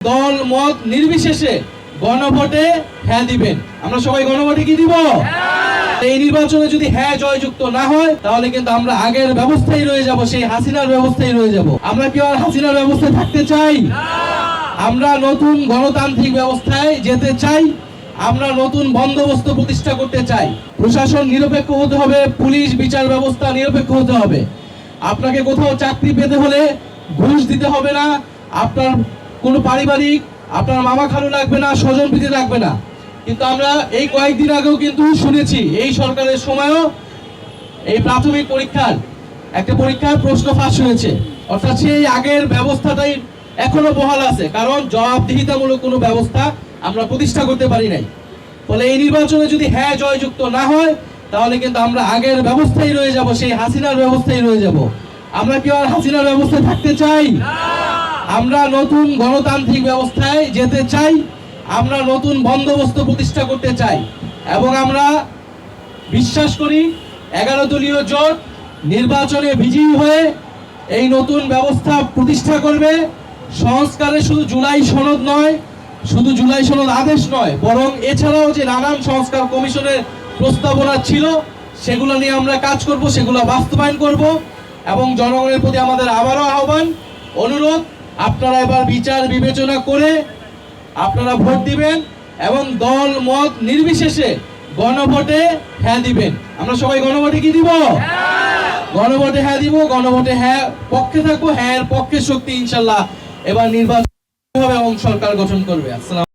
দল মত নির্বিশেষে গণভোটে হ্যাঁ দিবেন। আমরা সবাই গণভোটে কি দিব? এই নির্বাচনে যদি হ্যাঁ জয়যুক্ত না হয় তাহলে কিন্তু আমরা আগের ব্যবস্থায় রয়ে যাব, সেই হাসিনার ব্যবস্থায় রয়ে যাব। আমরা কি আর হাসিনার ব্যবস্থায় থাকতে চাই? আমরা নতুন গণতান্ত্রিক ব্যবস্থায় যেতে চাই। আমরা নতুন বন্দোবস্ত প্রতিষ্ঠা করতে চাই। প্রশাসন নিরপেক্ষ হতে হবে, পুলিশ বিচার ব্যবস্থা নিরপেক্ষ হতে হবে। আপনাকে কোথাও চাকরি পেতে হলে ঘুষ দিতে হবে না, আপনার কোনো পারিবারিক আপনার মামা খালু লাগবে না, স্বজন প্রীতি লাগবে না। কিন্তু আমরা এই কয়েকদিন আগেও কিন্তু শুনেছি এই সরকারের সময়ও এই প্রাথমিক পরীক্ষার একটা পরীক্ষার প্রশ্ন ফাঁস হয়েছে। অর্থাৎ সেই আগের ব্যবস্থাটাই এখনো বহাল আছে, কারণ জবাবদিহিতামূলক কোনো ব্যবস্থা আমরা প্রতিষ্ঠা করতে পারি নাই। ফলে এই নির্বাচনে যদি হ্যাঁ জয়যুক্ত না হয় তাহলে কিন্তু আমরা আগের ব্যবস্থায় রয়ে যাব, সেই হাসিনার ব্যবস্থায় রয়ে যাব। আমরা কি আর হাসিনার ব্যবস্থায় থাকতে চাই? আমরা নতুন গণতান্ত্রিক ব্যবস্থায় যেতে চাই। আমরা নতুন বন্দোবস্ত প্রতিষ্ঠা করতে চাই এবং আমরা বিশ্বাস করি 11 দলীয় জোট নির্বাচনে বিজয়ী হয়ে এই নতুন ব্যবস্থা প্রতিষ্ঠা করবে। সংস্কারে শুধু জুলাই সনদ নয়, শুধু জুলাই সনদ আদেশ নয়, বরং এছাড়াও যে নানান সংস্কার কমিশনের প্রস্তাবনা ছিল সেগুলো নিয়ে আমরা কাজ করব, সেগুলো বাস্তবায়ন করব। এবং জনগণের প্রতি আমাদের আবারও আহ্বান, অনুরোধ, আপনারা এবার বিচার বিবেচনা করে আপনারা ভোট দিবেন এবং দল মত নির্বিশেষে গণভোটে হ্যাঁ দিবেন। আমরা সবাই গণভোটে কি দিব? গণভোটে হ্যাঁ দিব। গণভোটে হ্যাঁ পক্ষে থাকবো, হ্যাঁ এর পক্ষে শক্তি ইনশাল্লাহ এবার নির্বাচন হবে এবং সরকার গঠন করবে। আসসালাম।